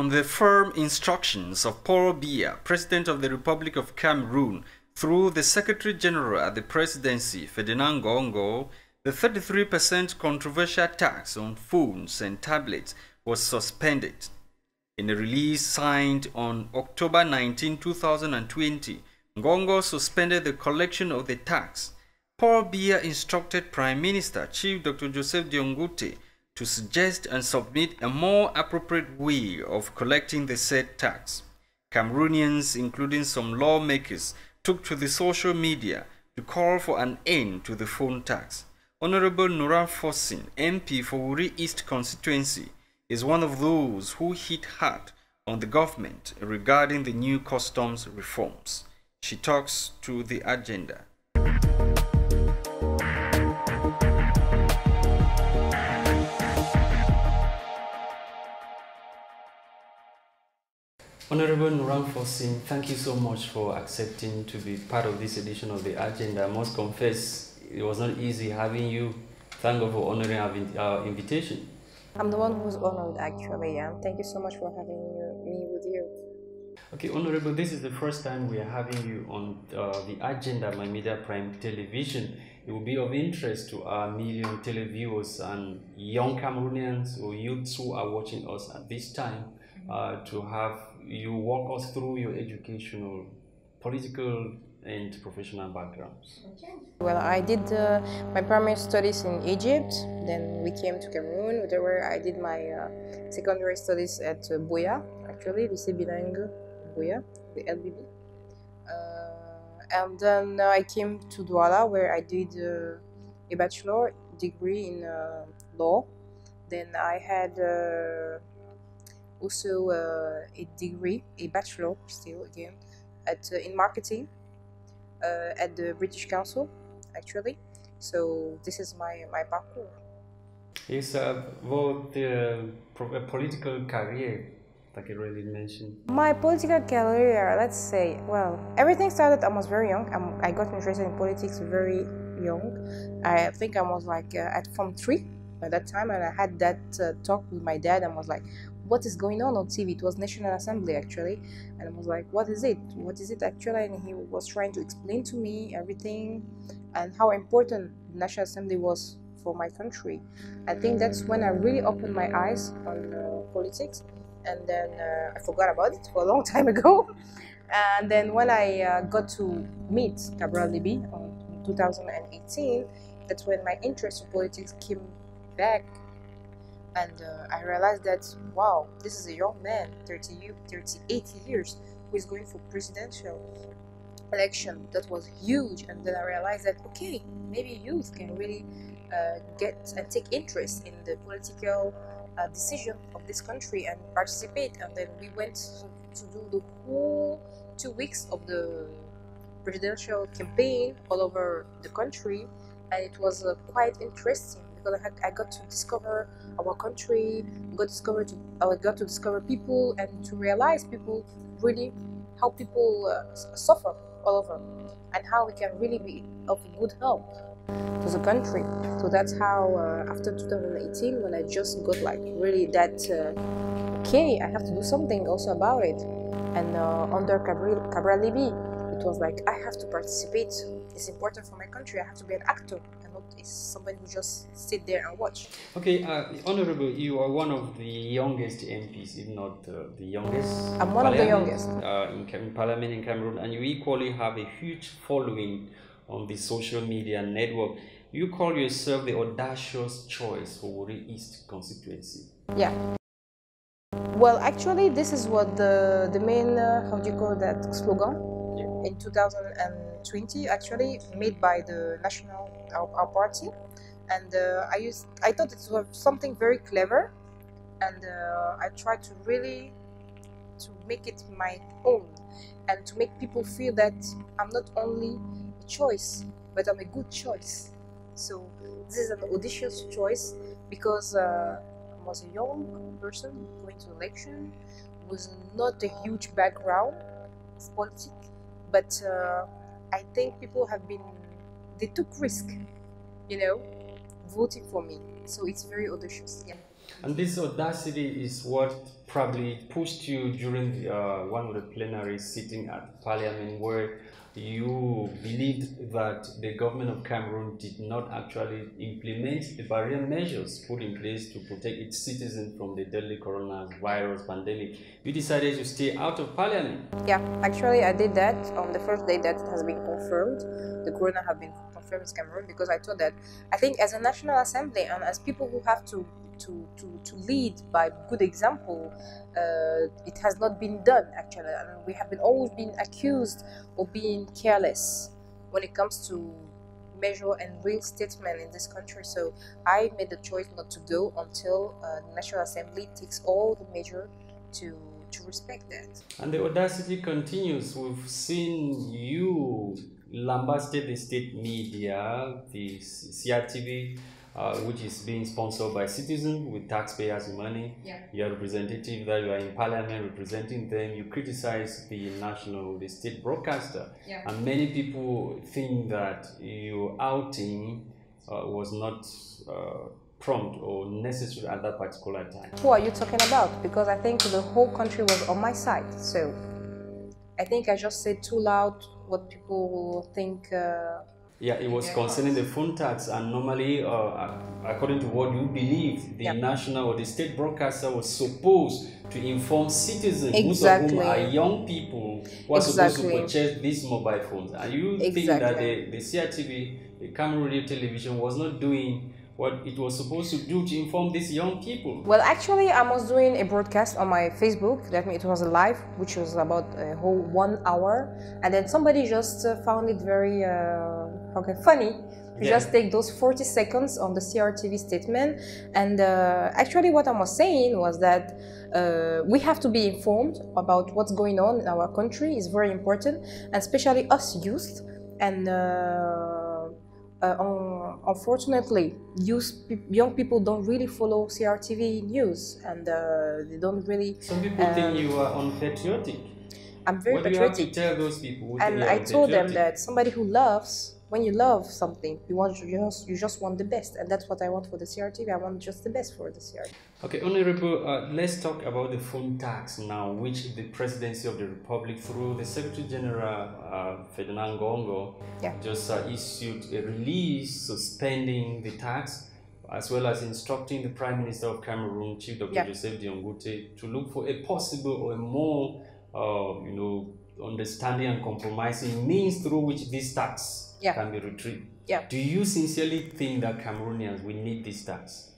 on the firm instructions of Paul Biya, President of the Republic of Cameroon, through the Secretary General at the Presidency, Ferdinand Gongo, the 33% controversial tax on phones and tablets was suspended. In a release signed on October 19, 2020, Gongo suspended the collection of the tax. Paul Biya instructed Prime Minister Chief Dr. Joseph Diongute to suggest and submit a more appropriate way of collecting the said tax. Cameroonians, including some lawmakers, took to the social media to call for an end to the phone tax. Honorable Noura Forsin, MP for Wuri East constituency, is one of those who hit hard on the government regarding the new customs reforms. She talks to the agenda. Honorable Noura Forsin, thank you so much for accepting to be part of this edition of the agenda. I must confess, it was not easy having you. Thank God for honoring our invitation. I'm the one who's honored, actually. Yeah. Thank you so much for having me with you. Okay, Honorable, this is the first time we are having you on the agenda, My Media Prime Television. It will be of interest to our million televiewers and young Cameroonians or youths who are watching us at this time to have you walk us through your educational, political, and professional backgrounds. Well, I did my primary studies in Egypt, then we came to Cameroon, where I did my secondary studies at Buea, actually, Lycée Bilingue Buea, the LBB. And then I came to Douala, where I did a bachelor degree in law. Then I had also a degree, a bachelor still again, in marketing at the British Council, actually. So this is my parcours. It's about the political career, like you already mentioned. My political career, let's say, well, everything started. I was very young. I got interested in politics very young. I think I was like at Form 3 at that time, and I had that talk with my dad, and was like, what is going on TV? It was National Assembly, actually, and I was like, what is it? What is it actually? And he was trying to explain to me everything and how important the National Assembly was for my country. I think that's when I really opened my eyes on politics, and then I forgot about it for a long time ago. And then when I got to meet Cabral Libi in 2018, that's when my interest in politics came back. And I realized that, wow, this is a young man, 38 years, who is going for presidential election. That was huge. And then I realized that, okay, maybe youth can really get and take interest in the political decision of this country and participate. And then we went to do the whole 2 weeks of the presidential campaign all over the country. And it was quite interesting, because I got to discover our country, I got to discover people, and to realize people really, how people suffer all over, and how we can really be of good help to the country. So that's how after 2018, when I just got like really that, okay, I have to do something also about it. And under Cabral Libi, it was like, I have to participate. It's important for my country. I have to be an actor and not somebody who just sit there and watch. Okay, Honorable, you are one of the youngest MPs, if not the youngest. I'm one of the youngest. In Parliament in Cameroon, and you equally have a huge following on the social media network. You call yourself the audacious choice for Wuri East constituency. Yeah. Well, actually, this is what the main, how do you call that, slogan in 2020, actually made by the national our party, and I thought it was something very clever, and I tried to really to make it my own, and to make people feel that I'm not only a choice, but I'm a good choice. So this is an audacious choice, because I was a young person going to election, was not a huge background of politics, but I think people they took risk, voting for me. So it's very audacious. Yeah. And this audacity is what probably pushed you during one of the plenary sitting at Parliament, where you believed that the government of Cameroon did not actually implement the barrier measures put in place to protect its citizens from the deadly coronavirus pandemic. You decided to stay out of Parliament. Yeah, actually I did that on the first day that it has been confirmed. The corona have been confirmed in Cameroon, because I thought that, I think as a National Assembly and as people who have to lead by good example, it has not been done actually, and we have always been accused of being careless when it comes to measure and real statement in this country. So I made the choice not to go until the National Assembly takes all the measure to respect that. And the audacity continues. We've seen you lambasted the state media, the CRTV, which is being sponsored by citizens with taxpayers' money. Yeah. You are representative that you are in Parliament representing them. You criticize the state broadcaster. Yeah. And many people think that your outing was not prompt or necessary at that particular time. Who are you talking about? Because I think the whole country was on my side. So I think I just said too loud what people will think. Yeah, it was concerning the phone tax, and normally, according to what you believe, the national or the state broadcaster was supposed to inform citizens, exactly, most of whom are young people who are supposed to purchase these mobile phones. And you think that the CRTV, the Cameroon Radio Television, was not doing what it was supposed to do to inform these young people? Well, actually, I was doing a broadcast on my Facebook. That means it was a live, which was about a whole 1 hour, and then somebody just found it very funny to just take those 40 seconds on the CRTV statement. And actually, what I was saying was that we have to be informed about what's going on in our country. Is very important, and especially us youth. And unfortunately, young people don't really follow CRTV news, and they don't really. Some people think you are unpatriotic. I'm very patriotic. What do you have to tell those people? And I told them that somebody who loves, when you love something, you just want the best, and that's what I want for the CRTV. I want just the best for the CRTV. Okay, Honorable, let's talk about the phone tax now, which the Presidency of the Republic, through the Secretary General Ferdinand Ngongo, just issued a release suspending the tax, as well as instructing the Prime Minister of Cameroon, Chief Dr. Joseph Dion-Ngute, to look for a possible or a more, understanding and compromising means through which this tax can be retrieved. Do you sincerely think that Cameroonians will need this tax?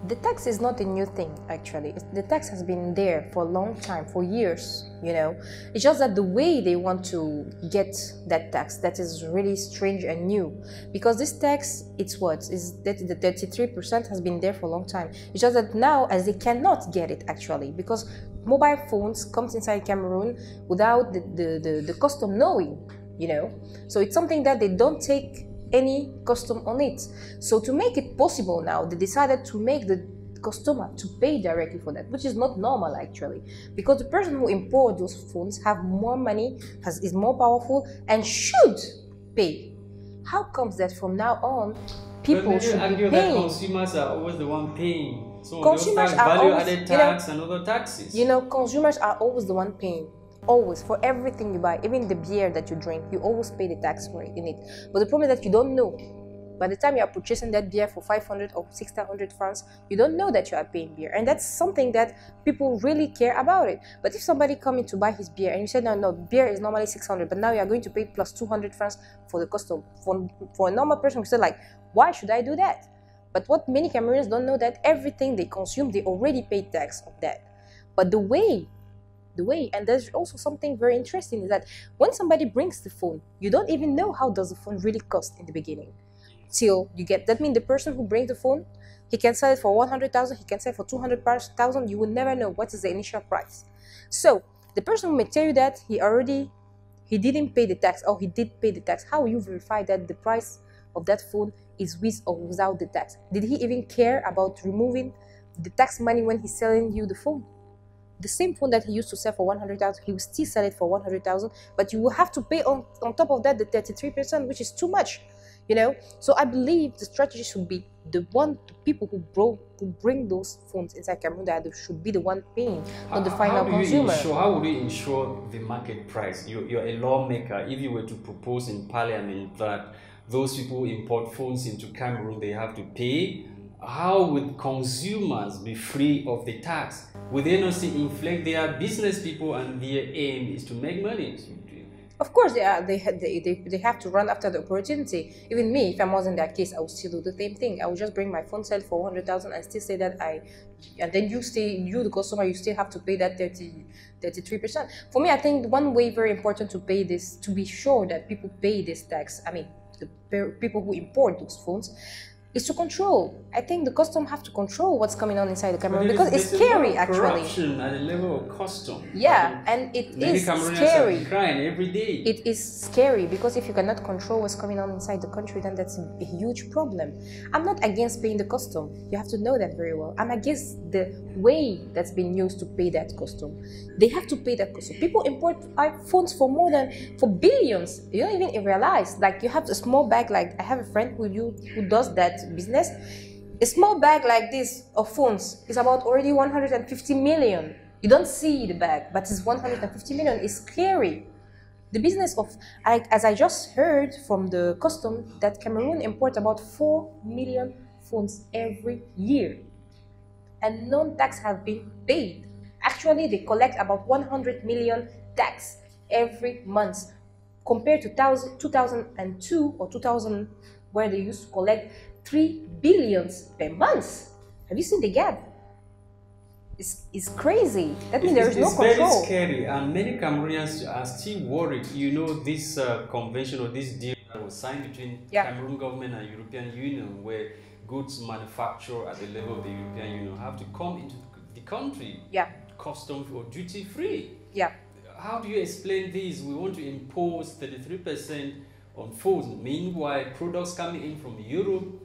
The tax is not a new thing, actually. The tax has been there for a long time, for years, you know. It's just that the way they want to get that tax, that is really strange and new. Because this tax, it's what? Is that the 33% has been there for a long time. It's just that now, as they cannot get it, actually, because mobile phones comes inside Cameroon without the custom knowing, you know. So it's something that they don't take any custom on it. So to make it possible now, they decided to make the customer to pay directly for that, which is not normal actually, because the person who imports those phones have more money, is more powerful, and should pay. How comes that from now on people should be paying? That consumers are always the one paying. So consumers are value-added tax and other taxes. You know, consumers are always the one paying. Always, for everything you buy, even the beer that you drink, you always pay the tax for it in it. But the problem is that you don't know. By the time you are purchasing that beer for 500 or 600 francs, you don't know that you are paying beer. And that's something that people really care about it. But if somebody comes in to buy his beer and you say, no, beer is normally 600, but now you are going to pay plus 200 francs for the custom. For a normal person, we say like, why should I do that? But what many Cameroonians don't know, that everything they consume, they already pay tax on that. But the way, and there's also something very interesting, is that when somebody brings the phone, you don't even know how does the phone really cost in the beginning till you get. That means the person who brings the phone, he can sell it for 100,000, he can sell it for 200,000. You will never know what is the initial price. So the person who may tell you that he didn't pay the tax, or he did pay the tax, how will you verify that the price of that phone is with or without the tax? Did he even care about removing the tax money when he's selling you the phone? The same phone that he used to sell for 100,000, he will still sell it for 100,000, but you will have to pay on top of that the 33%, which is too much. you know. So I believe the strategy should be the people who bring those phones inside Cameroon, that they should be the one paying, not the final consumer. How would you ensure the market price? You're a lawmaker. If you were to propose in parliament that those people who import phones into Cameroon, they have to pay, how would consumers be free of the tax? Would they not see inflate? They are business people and their aim is to make money. Of course, they have to run after the opportunity. Even me, if I was in that case, I would still do the same thing. I would just bring my phone sell for 100,000 and still say that and then you the customer, you still have to pay that 33%. For me, I think one way very important to pay this, to be sure that people pay this tax, I mean, the people who import those phones, is to control. I think the custom have to control what's coming on inside the Cameroon, because it's scary actually. Corruption at the level of custom. Yeah, and it is scary. Are crying every day. It is scary because if you cannot control what's coming on inside the country, then that's a huge problem. I'm not against paying the custom. You have to know that very well. I'm against the way that's been used to pay that custom. They have to pay that custom. People import iPhones for billions. You don't even realize. Like, you have a small bag. Like, I have a friend who does that business. A small bag like this of phones is about already 150 million. You don't see the bag, but it's 150 million. It's scary. The business of, as I just heard from the custom, that Cameroon import about 4 million phones every year, and no tax have been paid. Actually, they collect about 100 million tax every month, compared to 2002 or 2000, where they used to collect 3 billions per month. Have you seen the gap? It's crazy. That means there is no control. It's very scary, and many Cameroonians are still worried. You know, this convention or this deal that was signed between Cameroon government and European Union, where goods manufactured at the level of the European Union have to come into the country, custom or duty free. Yeah. How do you explain this? We want to impose 33% on phones. Meanwhile, products coming in from Europe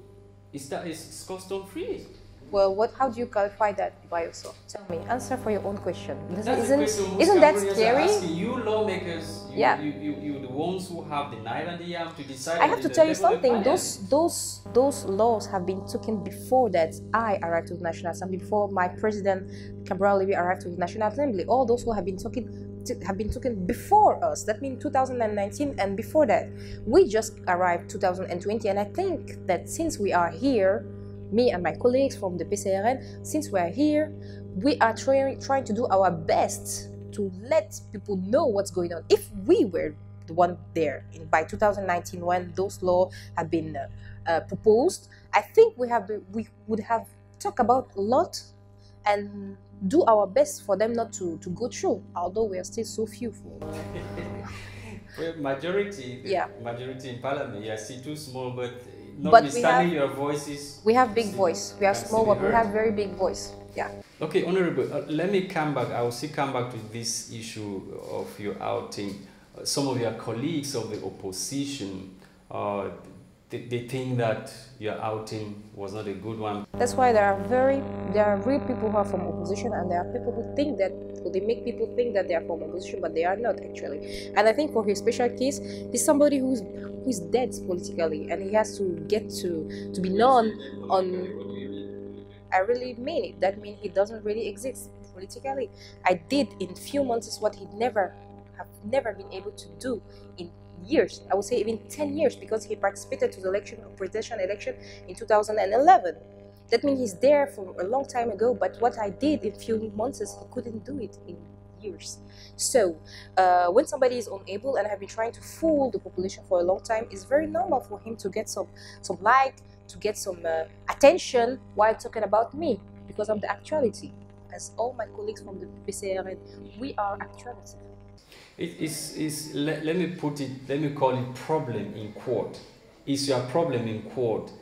is custom free. Well, how do you qualify that by yourself? Tell me. Answer for your own question. Isn't that scary? You lawmakers, you the ones who have the knife and the arm to decide. I have to tell you something. Those laws have been taken before that I arrived to the National Assembly, before my president Cabral Libby arrived to the National Assembly. All those who have been taken before us. That means 2019 and before that. We just arrived 2020, and I think that since we are here, me and my colleagues from the PCRN, since we are here, we are trying to do our best to let people know what's going on. If we were the one there by 2019 when those laws have been proposed, I think we would have talked about a lot and do our best for them not to go through, although we are still so few. Well, majority in parliament, yeah, still too small, but your voices. We have big voice. We are small, but we have very big voice. Yeah. Okay, Honorable, let me come back. I will still come back to this issue of your outing. Some of your colleagues of the opposition, they think that your outing was not a good one. That's why there are real people who are from opposition, and there are people who think that, they make people think that they are from opposition, but they are not actually. And I think for his special case, he's somebody who's dead politically, and he has to get to be known on. I really mean it. That means he doesn't really exist politically. I did in few months what he'd never been able to do in years. I would say even 10 years, because he participated to the presidential election in 2011. That means he's there for a long time ago, but what I did in few months, he couldn't do it in years. So when somebody is unable and have been trying to fool the population for a long time, it's very normal for him to get some like, to get some attention while talking about me, because I'm the actuality. As all my colleagues from the PCRN, we are actuality. Let me call it problem in quote. Is your problem in quote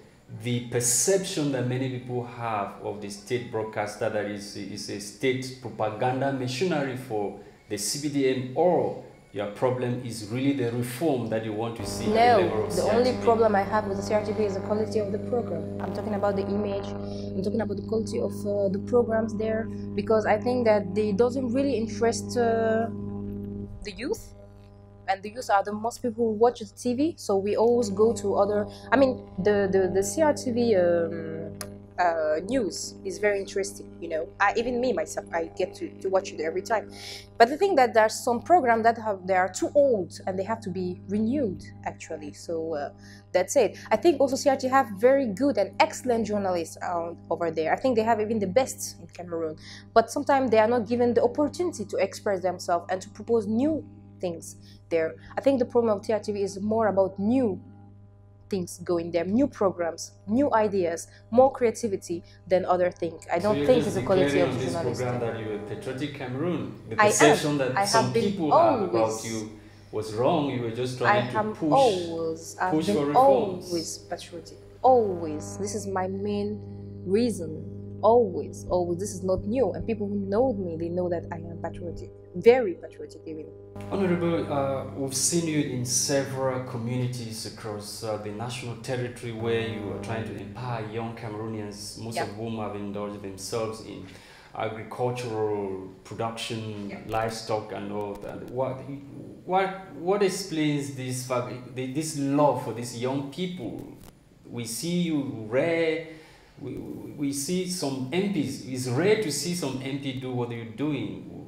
the perception that many people have of the state broadcaster that is a state propaganda machinery for the CBDM, or your problem is really the reform that you want to see? No, the only problem I have with the CRTV is the quality of the program. I'm talking about the image, I'm talking about the quality of the programs there, because I think that they doesn't really interest the youth. and the youth are the most people who watch the TV. So we always go to other. I mean, the CRTV news is very interesting. You know, even me myself, I get to watch it every time. But the thing that there's some programs that they are too old and they have to be renewed actually. So that's it. I think also CRT have very good and excellent journalists over there. I think they have even the best in Cameroon. But sometimes they are not given the opportunity to express themselves and to propose new things there. I think the problem of TRTV is more about new things going there, new programs, new ideas, more creativity than other things. I don't think it's the quality of the journalism. Program that you're patriotic Cameroon. The perception that some people have about you was wrong. You were just trying to push for reforms. Always patriotic. Always. This is my main reason. Always. This is not new. And people who know me, they know that I am patriotic. Very patriotic even. Honorable, we've seen you in several communities across the national territory where you are trying to empower young Cameroonians, most of whom have indulged themselves in agricultural production, livestock and all that. What explains this love for these young people? We see you rare. We see some MPs. It's rare to see some MP do what you're doing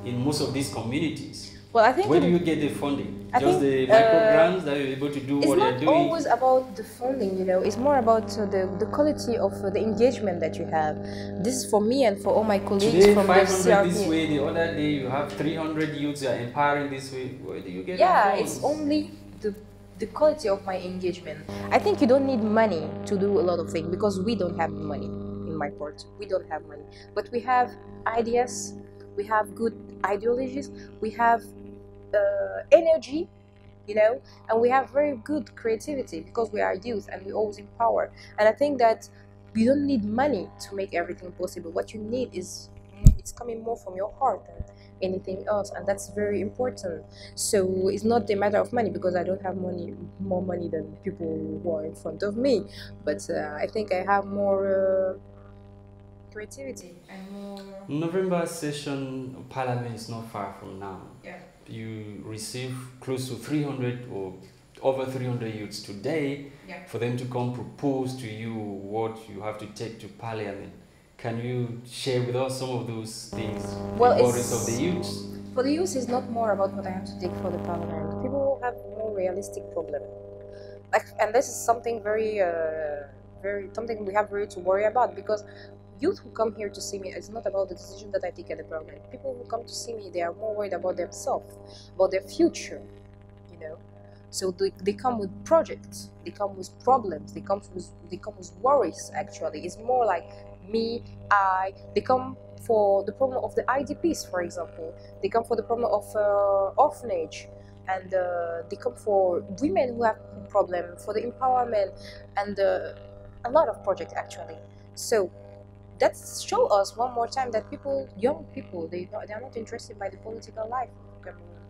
in most of these communities. Well, I think where do you get the funding? Just the micro grants that you're able to do what you're doing? It's not always about the funding, you know. It's more about the quality of the engagement that you have. This is for me and for all my colleagues. Today, from 500 this way. The other day, you have 300 youths you are empowering this way. Where do you get the funds? It's only the quality of my engagement. I think you don't need money to do a lot of things because we don't have money in my part. We don't have money, but we have ideas. We have good ideologies. We have energy, you know, and we have very good creativity because we are youth and we always empower. And I think that you don't need money to make everything possible. What you need is it's coming more from your heart than anything else, and that's very important. So it's not a matter of money because I don't have more money than people who are in front of me, but I think I have more creativity and more. November session of Parliament is not far from now. Yeah. You receive close to 300 or over 300 youths today for them to come propose to you what you have to take to Parliament. Can you share with us some of those things? Well, the worries of the youths? For the youth, it's not more about what I have to take for the Parliament. People have more realistic problem, and this is something very something we have really to worry about because youth who come here to see me, it's not about the decision that I take at the Parliament. People who come to see me, they are more worried about themselves, about their future, you know. So they come with projects, they come with problems, they come with worries. Actually, it's more like me, they come for the problem of the IDPs, for example. They come for the problem of orphanage, and they come for women who have problem, for the empowerment, and a lot of projects actually. So that shows us one more time that young people, they are not interested by the political life of Cameroon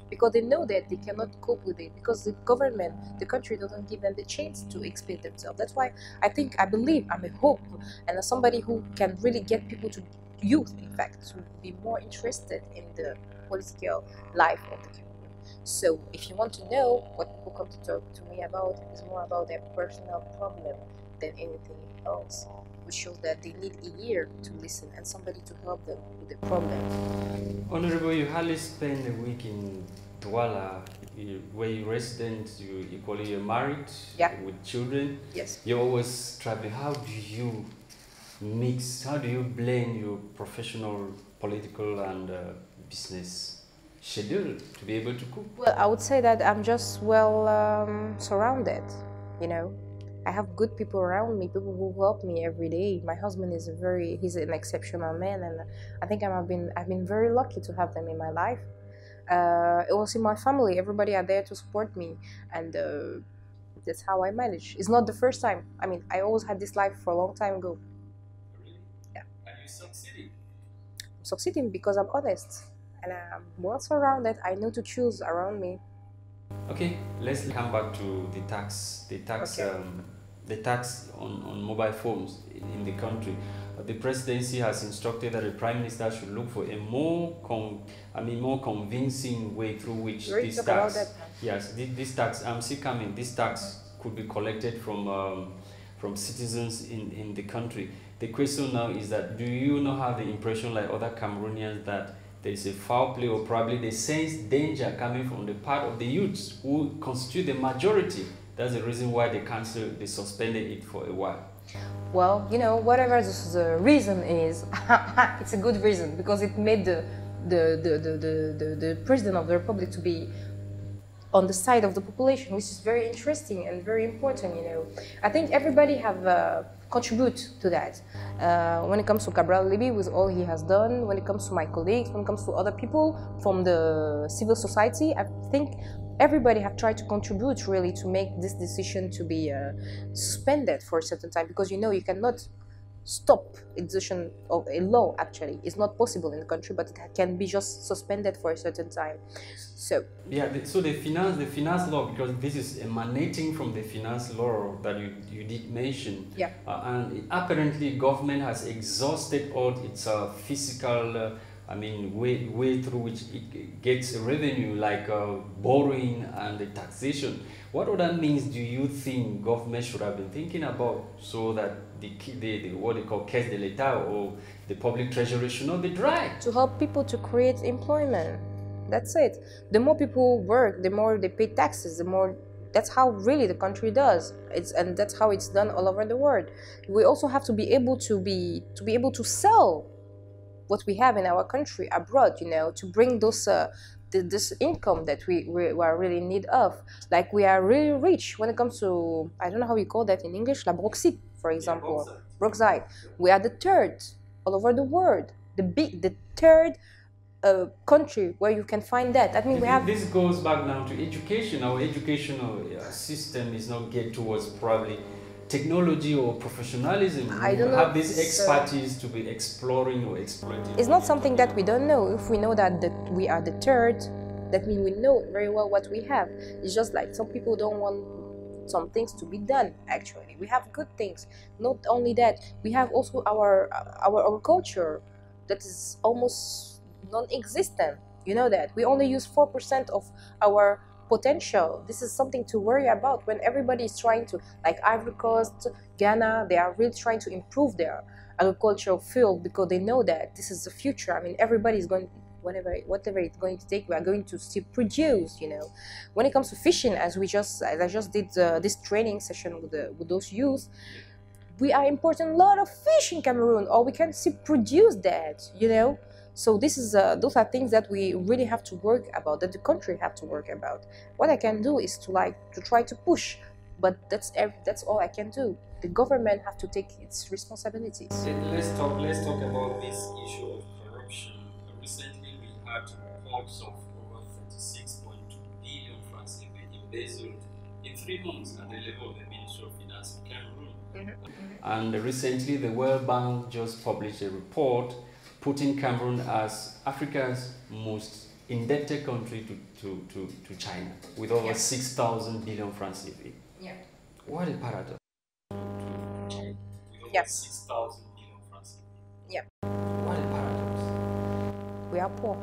because they know that they cannot cope with it because the government, the country doesn't give them the chance to explain themselves. That's why I believe, I'm a hope, and as somebody who can really get people to youth, in fact, to be more interested in the political life of the Cameroon. So if you want to know what people come to talk to me about, it's more about their personal problem than anything else, which shows that they need a ear to listen and somebody to help them with the problem. Honorable, you hardly spend a week in Douala, where you're resident, you equally are married with children. Yes. You're always traveling. How do you blend your professional, political and business schedule to be able to cope? Well, I would say that I'm just surrounded, you know. I have good people around me, people who help me every day. My husband is he's an exceptional man, and I think I've been very lucky to have them in my life. It was in my family, everybody are there to support me, and that's how I manage. It's not the first time. I mean, I always had this life for a long time ago. Really? Yeah. Are you succeeding? I'm succeeding because I'm honest, and I'm well surrounded. I know to choose around me. Okay, let's come back to the tax. The tax on mobile phones in the country. the presidency has instructed that the prime minister should look for a more convincing way through which this tax, yes, this tax, I'm still coming, this tax could be collected from citizens in the country. The question now is that, do you not have the impression, like other Cameroonians, that there is a foul play, or probably they sense danger coming from the part of the youths who constitute the majority? That's the reason why they suspended it for a while. Well, you know, whatever the reason is, it's a good reason, because it made the president of the republic to be on the side of the population, which is very interesting and very important, you know. I think everybody have contribute to that. When it comes to Cabral Libby, with all he has done, when it comes to my colleagues, when it comes to other people from the civil society, I think everybody have tried to contribute really to make this decision to be suspended for a certain time, because you know you cannot stop execution of a law. Actually, it's not possible in the country, but it can be just suspended for a certain time. So yeah, so the finance law, because this is emanating from the finance law that you did mention, yeah, and apparently government has exhausted all its physical way through which it gets revenue, like borrowing and the taxation. What other means do you think government should have been thinking about, so that the what they call caisse de l'État, or the public treasury, should not be dry? To help people to create employment. That's it. The more people work, the more they pay taxes, the more. That's how really the country does. And that's how it's done all over the world. We also have to be able to sell what we have in our country abroad, you know, to bring those this income that we are really in need of. Like, we are really rich when it comes to, I don't know how you call that in English, la bauxite, for example. Yeah, bauxite. We are the third all over the world. The third country where you can find that. I mean, we have. This goes back now to education. Our educational system is not geared towards probably technology or professionalism. I don't know. Have this expertise to be exploring or exploiting. It's not something that we don't know. If we know that we are the third, that means we know very well what we have. It's just like some people don't want some things to be done. Actually, we have good things. Not only that, we have also our culture that is almost non-existent. You know that we only use 4% of our potential. This is something to worry about when everybody is trying to, like Ivory Coast, Ghana, they are really trying to improve their agricultural field, because they know that this is the future. I mean, everybody is going, whatever it's going to take, we are going to still produce, you know. When it comes to fishing, as I just did this training session with those youth, we are importing a lot of fish in Cameroon, or we can still produce that, you know. So this is those are things that we really have to work about, that the country have to work about. What I can do is to try to push, but that's all I can do. The government have to take its responsibilities. Let's talk about this issue of corruption. Recently, we had reports of over 36.2 billion francs embezzled in 3 months at the level of the Ministry of Finance in Cameroon. Mm-hmm. And recently, the World Bank just published a report putting Cameroon as Africa's most indebted country to China, with over 6,000 billion francs CFA. Yeah. What a paradox. Yeah. 6,000 billion francs CFA. Yeah. What a paradox. We are poor.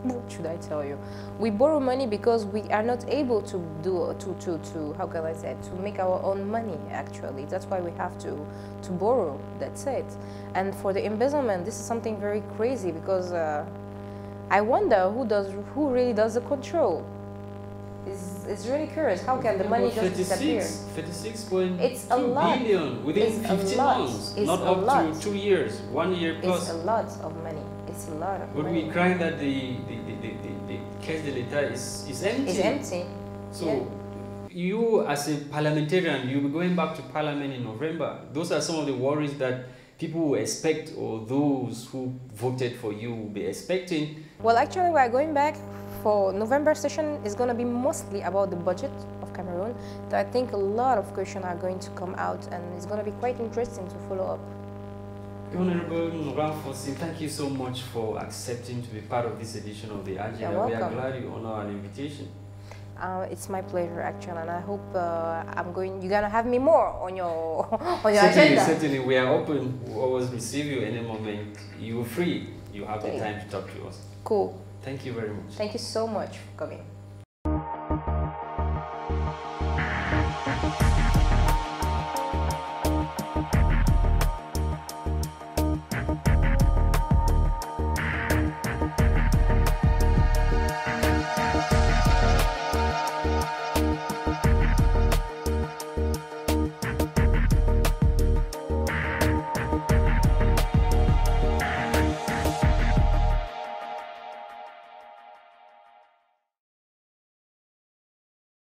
What should I tell you? We borrow money because we are not able to how can I say it, to make our own money. Actually, that's why we have to borrow. That's it. And for the embezzlement, this is something very crazy, because I wonder who really does the control. It's really curious. How can the money just disappear? 36.2 billion within 15 months, not up to 2 years, 1 year plus. It's a lot of money. It's a lot of money. But we cry that the caisse de l'État is empty. It's empty. So yeah. You, as a parliamentarian, you'll be going back to parliament in November. Those are some of the worries that people will expect, or those who voted for you will be expecting. Well, actually, we are going back for November session. Is going to be mostly about the budget of Cameroon. So I think a lot of questions are going to come out, and it's going to be quite interesting to follow up. Honorable Laurent Fossey, thank you so much for accepting to be part of this edition of the Agenda. We are glad you honor our invitation. It's my pleasure, actually, and I hope you're gonna have me more on your on your Certainly, agenda. certainly, we are open. We always receive you any moment. You're free. You have the Okay. time to talk to us. Cool. Thank you very much. Thank you so much for coming.